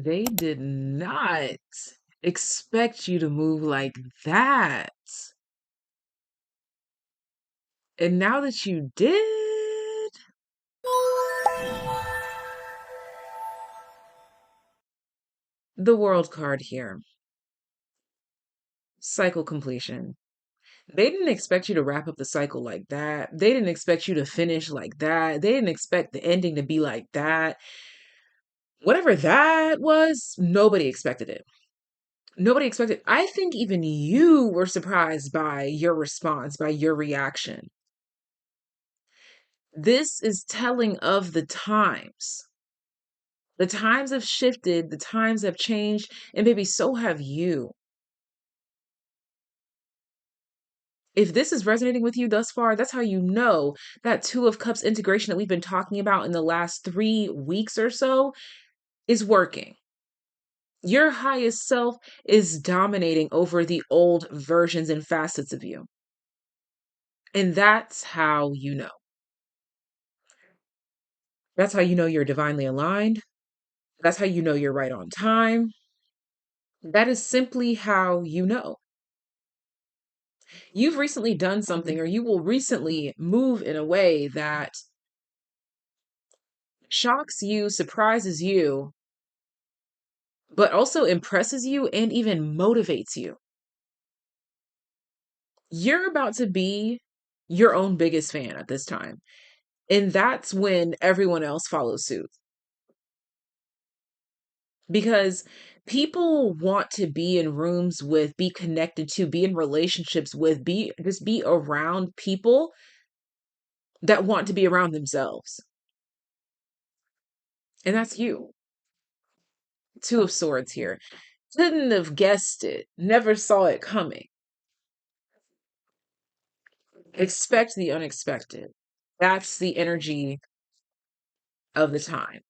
They did not expect you to move like that. And now that you did, the world card here, cycle completion. They didn't expect you to wrap up the cycle like that. They didn't expect you to finish like that. They didn't expect the ending to be like that. Whatever that was, nobody expected it. Nobody expected. I think even you were surprised by your response, by your reaction. This is telling of the times. The times have shifted, the times have changed, and maybe so have you. If this is resonating with you thus far, that's how you know that Two of Cups integration that we've been talking about in the last 3 weeks or so is working. Your highest self is dominating over the old versions and facets of you. And that's how you know. That's how you know you're divinely aligned. That's how you know you're right on time. That is simply how you know. You've recently done something, or you will recently move in a way that shocks you, surprises you, but also impresses you and even motivates you. You're about to be your own biggest fan at this time. And that's when everyone else follows suit. Because people want to be in rooms with, be connected to, be in relationships with, be around people that want to be around themselves. And that's you. Two of Swords here. Couldn't have guessed it. Never saw it coming. Expect the unexpected. That's the energy of the time.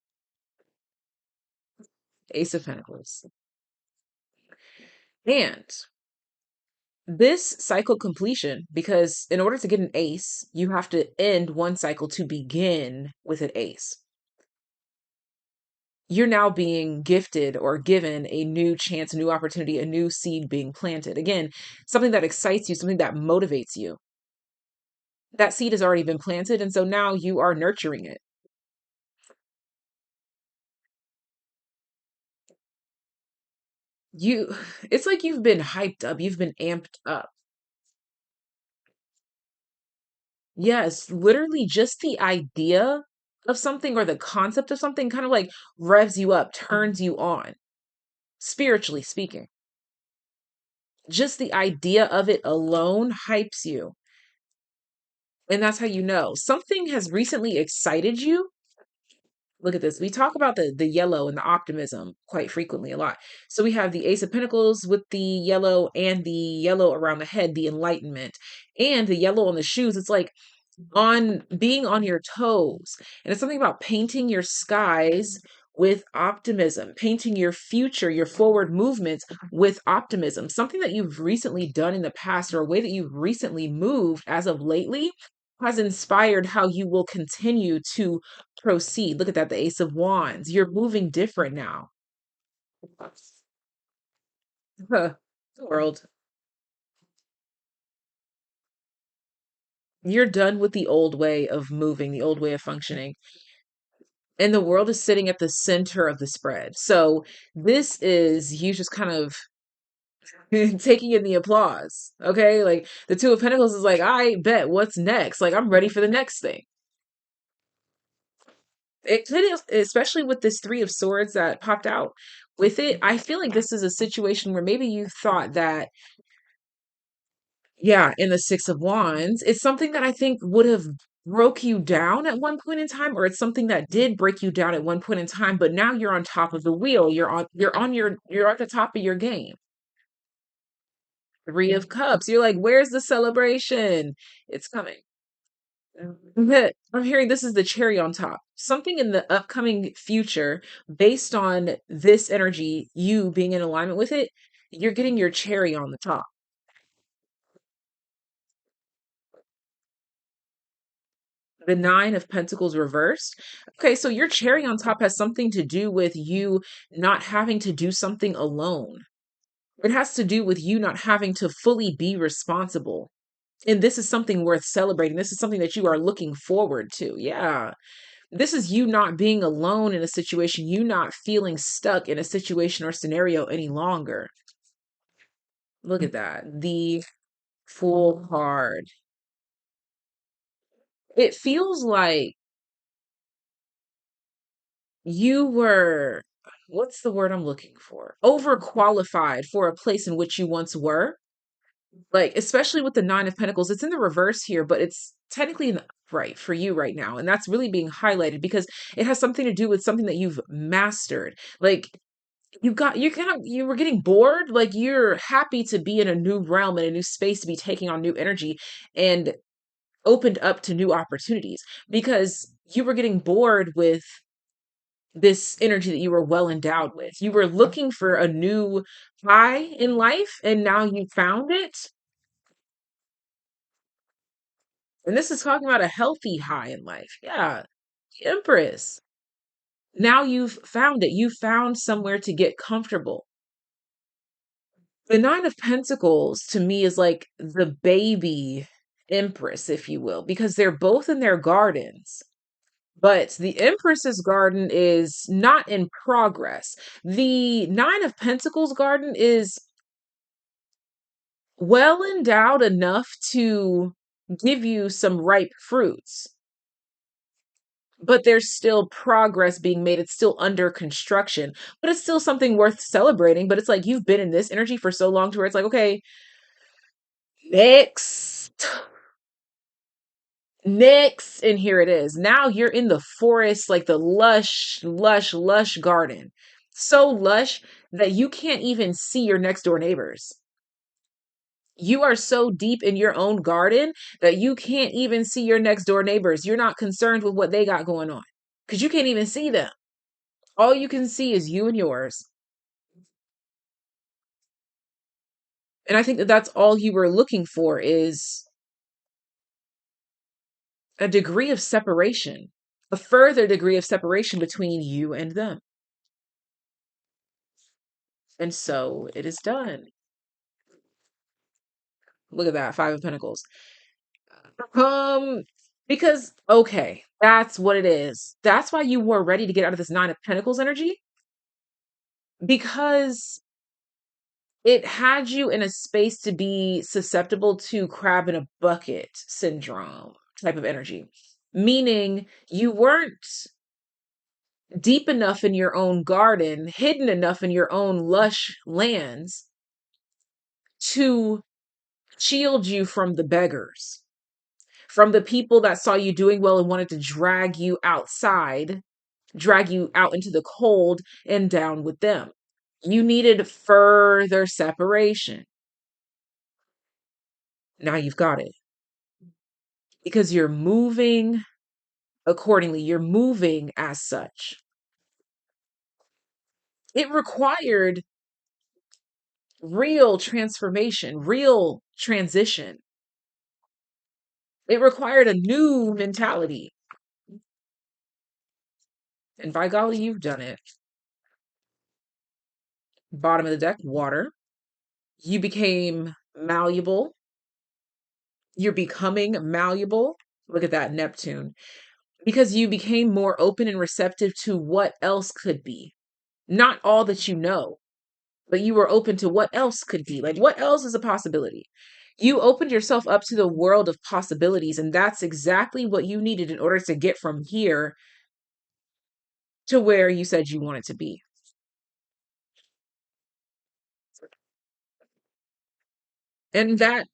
Ace of Pentacles. And this cycle completion, because in order to get an ace, you have to end one cycle to begin with an ace. You're now being gifted or given a new chance, a new opportunity, a new seed being planted. Again, something that excites you, something that motivates you. That seed has already been planted, and so now you are nurturing it. You, it's like you've been hyped up, you've been amped up. Yes, literally just the idea of something or the concept of something kind of like revs you up, turns you on, spiritually speaking. Just the idea of it alone hypes you. And that's how you know something has recently excited you. Look at this. We talk about the yellow and the optimism quite frequently a lot. So we have the Ace of Pentacles with the yellow and the yellow around the head, the enlightenment, and the yellow on the shoes. It's like on being on your toes. And it's something about painting your skies with optimism, painting your future, your forward movements with optimism. Something that you've recently done in the past or a way that you've recently moved as of lately has inspired how you will continue to proceed. Look at that, the Ace of Wands. You're moving different now. Huh. World. You're done with the old way of moving, the old way of functioning. And the world is sitting at the center of the spread. So this is you just kind of taking in the applause. Okay. Like the Two of Pentacles is like, I bet what's next? Like, I'm ready for the next thing. It could, especially with this Three of Swords that popped out with it. I feel like this is a situation where maybe you thought that, yeah, in the Six of Wands, it's something that I think would have broke you down at one point in time, or it's something that did break you down at one point in time, but now you're on top of the wheel. You're at the top of your game. Three of Cups. You're like, where's the celebration? It's coming. I'm hearing this is the cherry on top. Something in the upcoming future, based on this energy, you being in alignment with it, you're getting your cherry on the top. The Nine of Pentacles reversed. Okay, so your cherry on top has something to do with you not having to do something alone. It has to do with you not having to fully be responsible. And this is something worth celebrating. This is something that you are looking forward to. Yeah. This is you not being alone in a situation, you not feeling stuck in a situation or scenario any longer. Look at that. The Fool card. It feels like you were, what's the word I'm looking for? Overqualified for a place in which you once were. Like, especially with the Nine of Pentacles, it's in the reverse here, but it's technically in the upright for you right now. And that's really being highlighted because it has something to do with something that you've mastered. Like, you were getting bored. Like, you're happy to be in a new realm and a new space, to be taking on new energy and opened up to new opportunities because you were getting bored with this energy that you were well endowed with. You were looking for a new high in life and now you found it. And this is talking about a healthy high in life. Yeah. Empress. Now you've found it. You found somewhere to get comfortable. The Nine of Pentacles to me is like the baby Empress, if you will, because they're both in their gardens. But the Empress's garden is not in progress. The Nine of Pentacles garden is well endowed enough to give you some ripe fruits, but there's still progress being made. It's still under construction, but it's still something worth celebrating. But it's like you've been in this energy for so long to where it's like, okay, next. Next, and here it is. Now you're in the forest, like the lush garden. So lush that you can't even see your next door neighbors. You are so deep in your own garden that you can't even see your next door neighbors. You're not concerned with what they got going on because you can't even see them. All you can see is you and yours. And I think that that's all you were looking for is a degree of separation, a further degree of separation between you and them. And so it is done. Look at that, Five of Pentacles. Um, because okay, that's what it is. That's why you were ready to get out of this Nine of Pentacles energy because it had you in a space to be susceptible to crab in a bucket syndrome type of energy. Meaning you weren't deep enough in your own garden, hidden enough in your own lush lands to shield you from the beggars, from the people that saw you doing well and wanted to drag you outside, drag you out into the cold and down with them. You needed further separation. Now you've got it because you're moving accordingly, you're moving as such. It required real transformation, real transition. It required a new mentality. And by golly, you've done it. Bottom of the deck, water. You became malleable. You're becoming malleable. Look at that, Neptune. Because you became more open and receptive to what else could be. Not all that you know, but you were open to what else could be. Like, what else is a possibility? You opened yourself up to the world of possibilities, and that's exactly what you needed in order to get from here to where you said you wanted to be. And that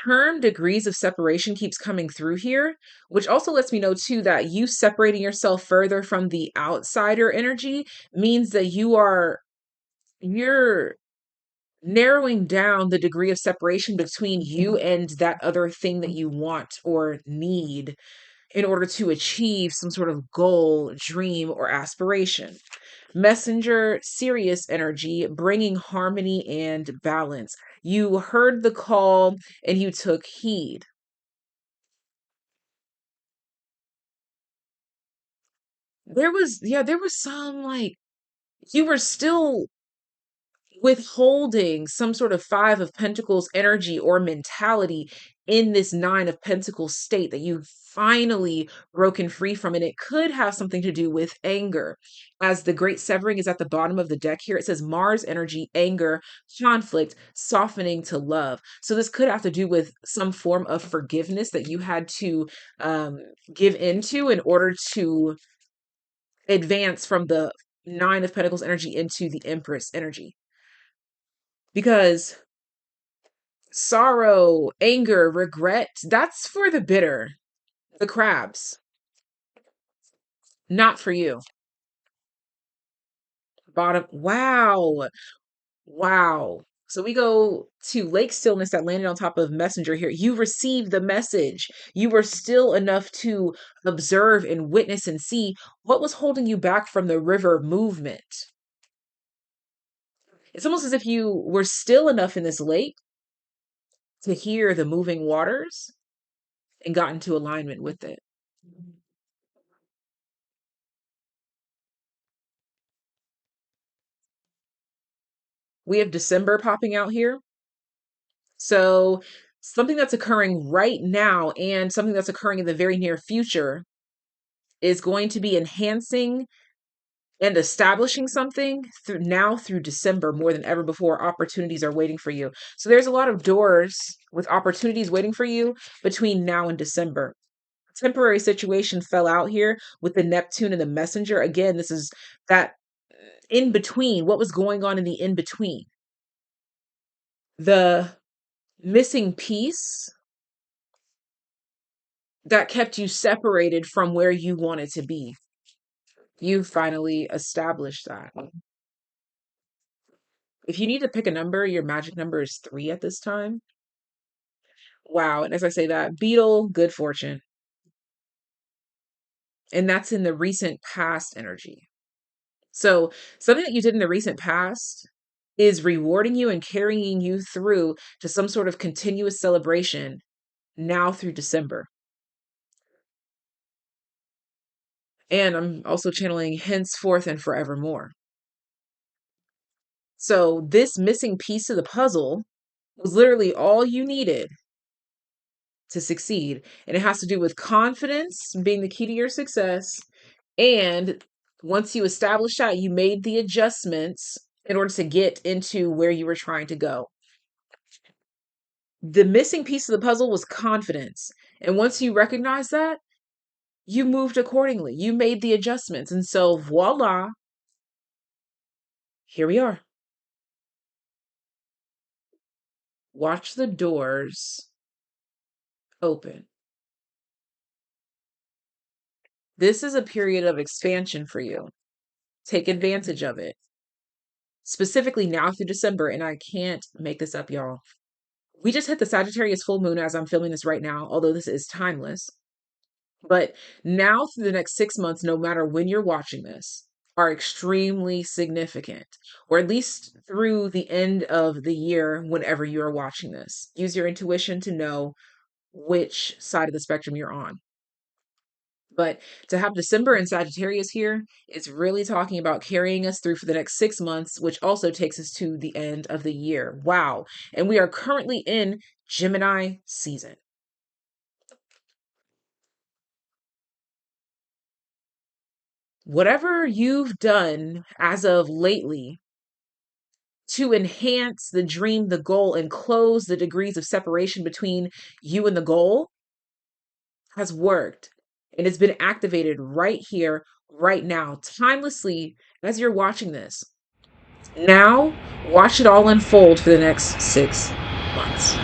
term degrees of separation keeps coming through here, which also lets me know too that you separating yourself further from the outsider energy means that you're narrowing down the degree of separation between you and that other thing that you want or need in order to achieve some sort of goal, dream, or aspiration. Messenger, Sirius energy, bringing harmony and balance. You heard the call and you took heed. there was some like you were still withholding some sort of five of pentacles energy or mentality in this nine of pentacles state that you've finally broken free from, and it could have something to do with anger, as the great severing is at the bottom of the deck here. It says Mars energy, anger, conflict, softening to love. So this could have to do with some form of forgiveness that you had to um give into in order to advance from the nine of pentacles energy into the empress energy, because sorrow, anger, regret, that's for the bitter, the crabs, not for you. Bottom. Wow. Wow. So we go to lake stillness that landed on top of messenger here. You received the message. You were still enough to observe and witness and see what was holding you back from the river movement. It's almost as if you were still enough in this lake to hear the moving waters and got into alignment with it. We have December popping out here. So, something that's occurring right now and something that's occurring in the very near future is going to be enhancing and establishing something through now through December more than ever before. Opportunities are waiting for you. So, there's a lot of doors with opportunities waiting for you between now and December. Temporary situation fell out here with the Neptune and the messenger. Again, this is that in between, what was going on in the in between. The missing piece that kept you separated from where you wanted to be. You finally established that. If you need to pick a number, your magic number is 3 at this time. Wow. And as I say that, beetle, good fortune. And that's in the recent past energy. So something that you did in the recent past is rewarding you and carrying you through to some sort of continuous celebration now through December. And I'm also channeling henceforth and forevermore. So this missing piece of the puzzle was literally all you needed to succeed. And it has to do with confidence being the key to your success. And once you establish that, you made the adjustments in order to get into where you were trying to go. The missing piece of the puzzle was confidence. And once you recognize that, you moved accordingly. You made the adjustments. And so, voila, here we are. Watch the doors open. This is a period of expansion for you. Take advantage of it. Specifically now through December, and I can't make this up, y'all. We just hit the Sagittarius full moon as I'm filming this right now, although this is timeless. But now through the next 6 months, no matter when you're watching this, are extremely significant, or at least through the end of the year, whenever you are watching this. Use your intuition to know which side of the spectrum you're on. But to have December and Sagittarius here is really talking about carrying us through for the next 6 months, which also takes us to the end of the year. Wow. And we are currently in Gemini season. Whatever you've done as of lately to enhance the dream, the goal, and close the degrees of separation between you and the goal has worked. And it's been activated right here, right now, timelessly as you're watching this. Now, watch it all unfold for the next 6 months.